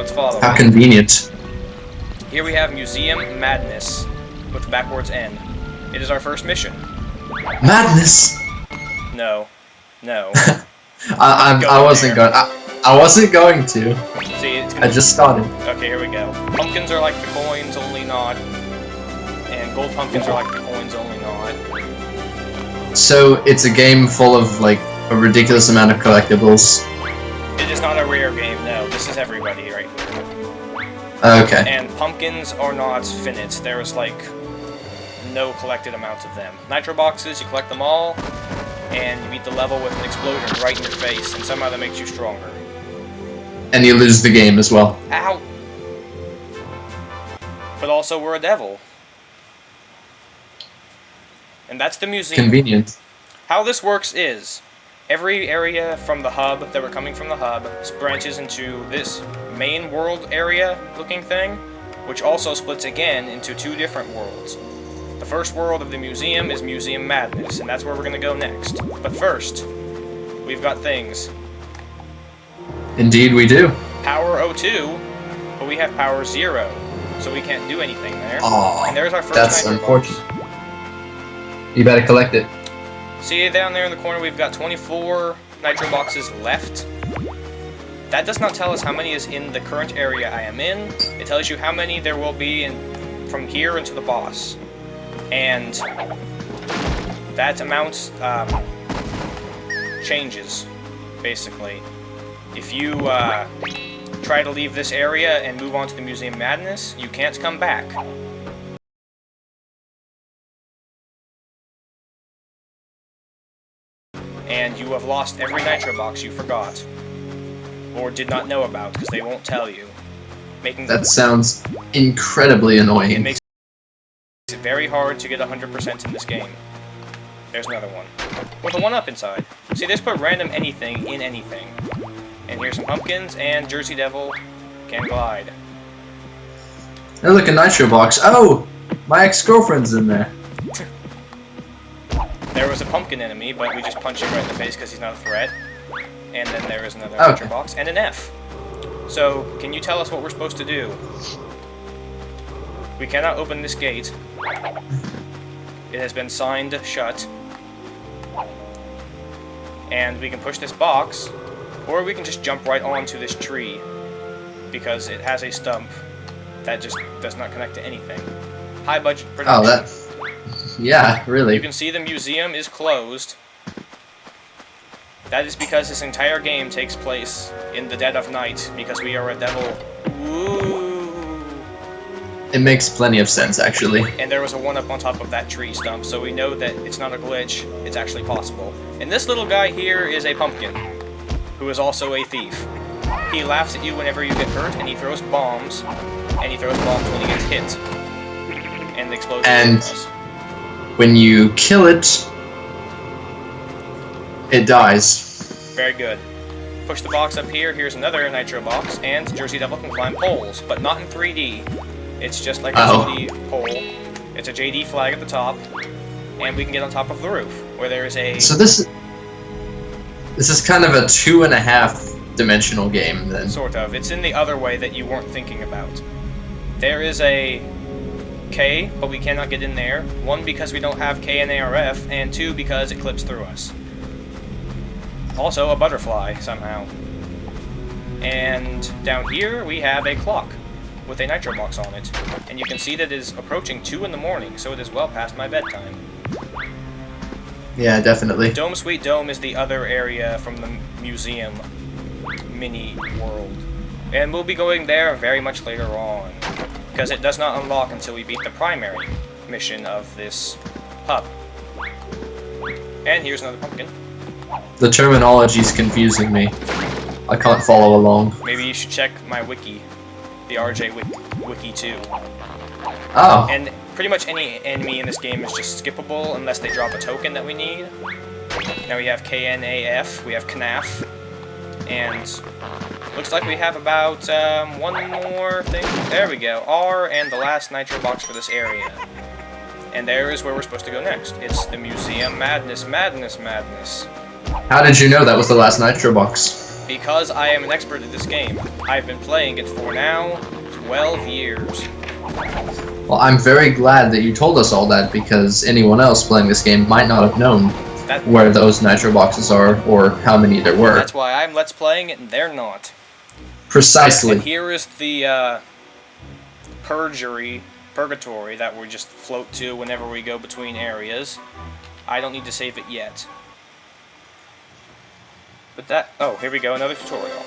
let's follow. How convenient. Here we have Museum Madness with the backwards N. It is our first mission. Madness. No. No. I wasn't going. I wasn't going to. See, it's I just started. Okay, here we go. Pumpkins are like the coins, only not. And gold pumpkins are like the coins, only not. So it's a game full of like a ridiculous amount of collectibles. It is not a rare game. No, this is everybody right here. Okay. And pumpkins are not finite. There's like no collected amounts of them. Nitro boxes, you collect them all, and you beat the level with an explosion right in your face, and somehow that makes you stronger. And you lose the game as well. Ow! But also, we're a devil. And that's the museum. Convenient. How this works is, every area from the hub, that we're coming from the hub, branches into this main world area looking thing, which also splits again into two different worlds. The first world of the museum is Museum Madness, and that's where we're going to go next. But first, we've got things. Indeed we do. Power 02, but we have power 0, so we can't do anything there. Aww, and there's our first that's nitro unfortunate. box. You better collect it. See down there in the corner, we've got 24 nitro boxes left. That does not tell us how many is in the current area I am in. It tells you how many there will be from here into the boss. And that amount changes, basically. If you try to leave this area and move on to the Museum Madness, you can't come back. And you have lost every nitro box you forgot. Or did not know about, because they won't tell you. That sounds incredibly annoying. It makes it very hard to get 100% in this game. There's another one. With a 1-up inside. See, this put random anything in anything. And here's some pumpkins, and Jersey Devil can glide. Oh, look, a nitro box. Oh! My ex-girlfriend's in there. There was a pumpkin enemy, but we just punched him right in the face because he's not a threat. And then there is another nitro box, and an F. So, can you tell us what we're supposed to do? We cannot open this gate. It has been signed shut. And we can push this box, or we can just jump right onto this tree, because it has a stump that just does not connect to anything. High budget production. Oh, that... Yeah, really. You can see the museum is closed. That is because this entire game takes place in the dead of night, because we are a devil. Ooh. It makes plenty of sense, actually. And there was a 1-up on top of that tree stump, so we know that it's not a glitch, it's actually possible. And this little guy here is a pumpkin, who is also a thief. He laughs at you whenever you get hurt, and he throws bombs, when he gets hit. And the explosion. And when you kill it, it dies. Very good. Push the box up here, here's another nitro box, and Jersey Devil can climb poles, but not in 3D. It's just like a 2D pole. It's a JD flag at the top, and we can get on top of the roof, where there is a... So this is kind of a 2.5 dimensional game, then. Sort of. It's in the other way that you weren't thinking about. There is a K, but we cannot get in there. 1, because we don't have K and ARF, and 2, because it clips through us. Also, a butterfly, somehow. And down here, we have a clock with a nitro box on it. And you can see that it is approaching 2 in the morning, so it is well past my bedtime. Yeah, definitely. Dome Sweet Dome is the other area from the museum mini world. And we'll be going there very much later on, because it does not unlock until we beat the primary mission of this hub. And here's another pumpkin. The terminology is confusing me. I can't follow along. Maybe you should check my wiki, the RJ wiki too. Oh. And pretty much any enemy in this game is just skippable unless they drop a token that we need. Now we have KNAF, we have KNAF, and looks like we have about one more thing. There we go, R and the last nitro box for this area. And there is where we're supposed to go next. It's the Museum Madness, Madness, Madness. How did you know that was the last nitro box? because I am an expert at this game. I've been playing it for now 12 years. Well, I'm very glad that you told us all that, because anyone else playing this game might not have known where those nitro boxes are or how many there were. That's why I'm Let's Playing it and they're not. Precisely. And here is the purgatory that we just float to whenever we go between areas. I don't need to save it yet. But that... Oh, here we go, another tutorial.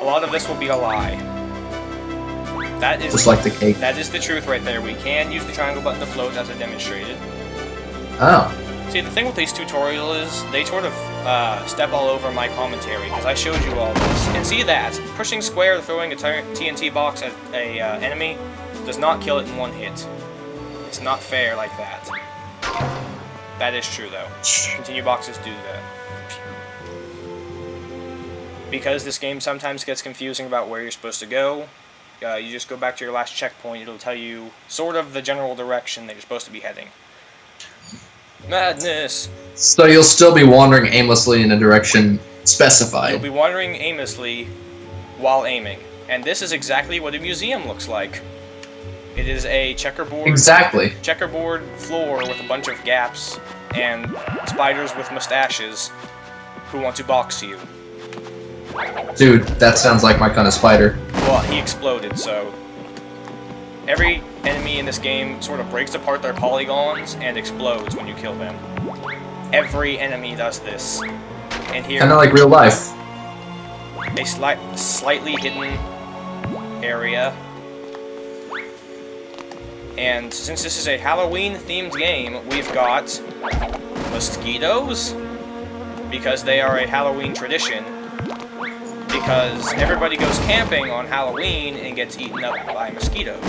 A lot of this will be a lie. That is... Just like the cake. That is the truth right there. We can use the triangle button to float as I demonstrated. Oh. See, the thing with these tutorials is they sort of step all over my commentary, because I showed you all this. And see that? Pushing square, throwing a TNT box at a enemy does not kill it in one hit. It's not fair like that. That is true, though. Continue boxes do that. Because this game sometimes gets confusing about where you're supposed to go, you just go back to your last checkpoint. It'll tell you sort of the general direction that you're supposed to be heading. Madness! So you'll still be wandering aimlessly in a direction specified. You'll be wandering aimlessly while aiming. And this is exactly what a museum looks like. It is a checkerboard floor with a bunch of gaps and spiders with mustaches who want to box you. Dude, that sounds like my kind of spider. Well, he exploded, so... Every enemy in this game sort of breaks apart their polygons and explodes when you kill them. Every enemy does this. And here... Kinda like real life. A slightly hidden area. And since this is a Halloween-themed game, we've got mosquitoes, because they are a Halloween tradition. Because everybody goes camping on Halloween and gets eaten up by mosquitoes.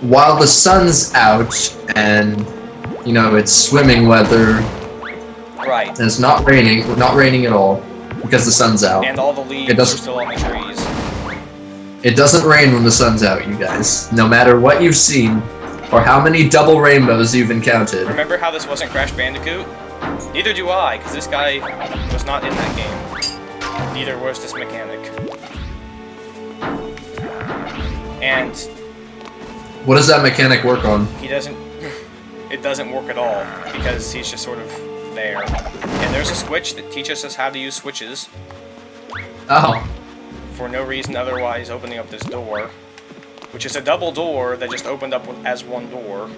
While the sun's out and, you know, it's swimming weather. Right. And it's not raining at all, because the sun's out. And all the leaves are still on the trees. It doesn't rain when the sun's out, you guys. No matter what you've seen, or how many double rainbows you've encountered. Remember how this wasn't Crash Bandicoot? Neither do I, because this guy was not in that game. Neither was this mechanic. And... What does that mechanic work on? He doesn't... It doesn't work at all, because he's just sort of there. And there's a switch that teaches us how to use switches. Oh. For no reason otherwise opening up this door. Which is a double door that just opened up as one door.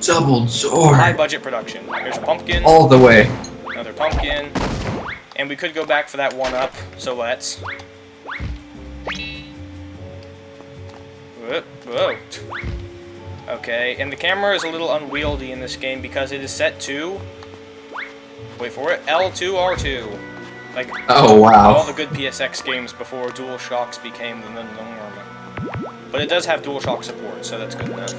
Double door. High budget production. There's a pumpkin. All the way. Another pumpkin. And we could go back for that one up, so let's. Whoa. Okay, and the camera is a little unwieldy in this game because it is set to... Wait for it. L2, R2. Like, oh, wow. All the good PSX games before DualShocks became the norm. But it does have DualShock support, so that's good enough.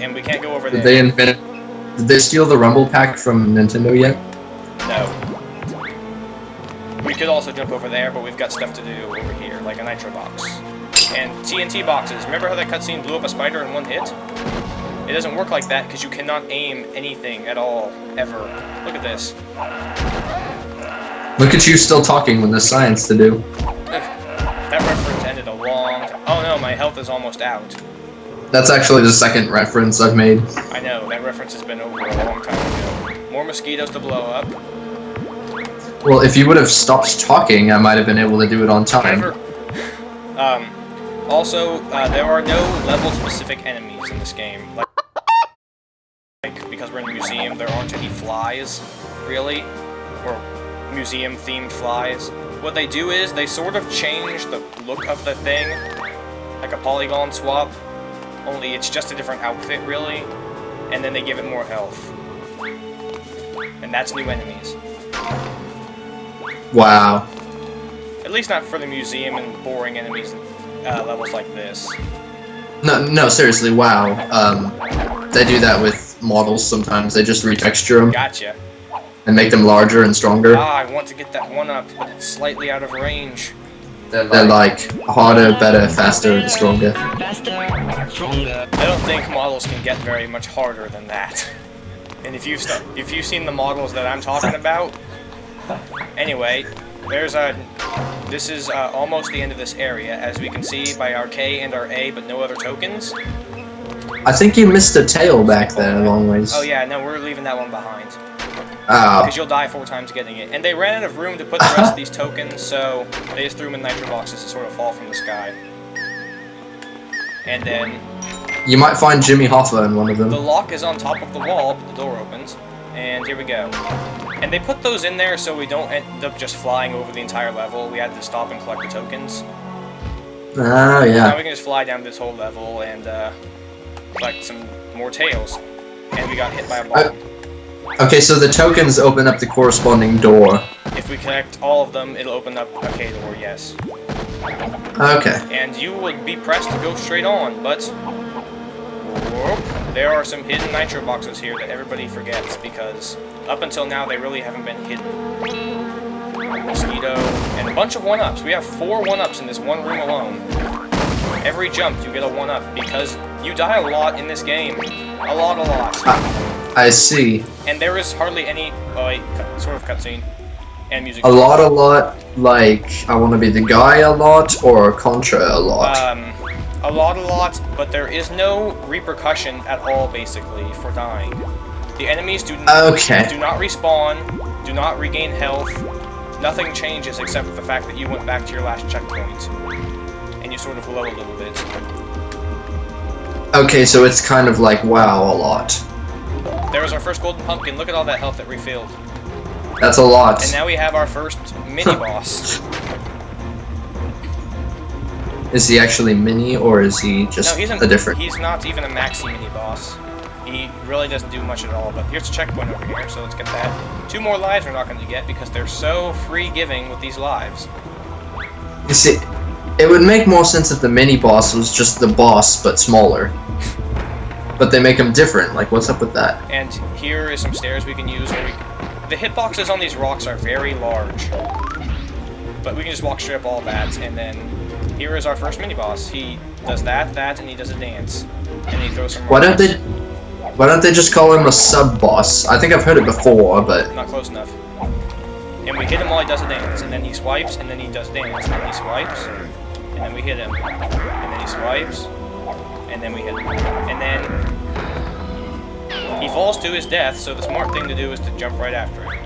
And we can't go over there. Did they steal the Rumble Pack from Nintendo yet? No. We could also jump over there, but we've got stuff to do over here, like a nitro box. And TNT boxes. Remember how that cutscene blew up a spider in one hit? It doesn't work like that, because you cannot aim anything at all, ever. Look at this. Look at you still talking when there's science to do. That reference ended a long time. Oh no, my health is almost out. That's actually the second reference I've made. I know, that reference has been over a long time ago. More mosquitoes to blow up. Well, if you would have stopped talking, I might have been able to do it on time. Also, there are no level-specific enemies in this game. Like, because we're in a museum, there aren't any flies, really. Or museum-themed flies. What they do is, they sort of change the look of the thing, like a polygon swap, only it's just a different outfit, really, and then they give it more health. And that's new enemies. Wow. At least not for the museum and boring enemies levels like this. No, seriously, wow. They do that with models sometimes, they just retexture them. Gotcha. And make them larger and stronger. Ah, I want to get that one up, but it's slightly out of range. They're like harder, better, faster, and stronger. I don't think models can get very much harder than that. And if you've seen the models that I'm talking about, anyway, there's a. This is almost the end of this area, as we can see by our K and our A, but no other tokens. I think you missed a tail back there a long ways. Oh yeah, no, we're leaving that one behind. Oh. Because you'll die 4 times getting it. And they ran out of room to put the rest of these tokens, so they just threw them in nitro boxes to sort of fall from the sky. And then... You might find Jimmy Hoffa in one of them. The lock is on top of the wall, but the door opens. And here we go. And they put those in there so we don't end up just flying over the entire level. We had to stop and collect the tokens. Oh, yeah. Now we can just fly down this whole level and collect some more tails. And we got hit by a bomb. Okay, so the tokens open up the corresponding door. If we collect all of them, it'll open up a K door, yes. Okay. And you would be pressed to go straight on, but... Whoop, there are some hidden nitro boxes here that everybody forgets, because up until now they really haven't been hidden. Mosquito, and a bunch of 1-ups. We have 4 1-ups in this one room alone. Every jump you get a 1-up, because you die a lot in this game. A lot. I see. And there is hardly any, sort of cutscene and music. A lot, like, I want to be the guy a lot, or Contra a lot? A lot, but there is no repercussion at all, basically, for dying. The enemies do not respawn, do not regain health, nothing changes except for the fact that you went back to your last checkpoint. And you sort of glow a little bit. Okay, so it's kind of like WoW a lot. There was our first golden pumpkin. Look at all that health that refilled. That's a lot. And now we have our first mini-boss. Is he actually mini, or is he just a different? He's not even a maxi mini-boss. He really doesn't do much at all, but here's a checkpoint over here, so let's get that. 2 more lives we're not going to get, because they're so free-giving with these lives. You see, it would make more sense if the mini-boss was just the boss, but smaller. But they make them different, like what's up with that? And here is some stairs we can use. The hitboxes on these rocks are very large. But we can just walk straight up all that, and then here is our first mini-boss. He does that, and he does a dance. And he throws some rocks. Why don't they just call him a sub-boss? I think I've heard it before, but... Not close enough. And we hit him while he does a dance, and then he swipes, and then he does dance, and then he swipes, and then we hit him. And then he swipes, and then we hit him. And then he falls to his death, so the smart thing to do is to jump right after him.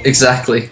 Exactly.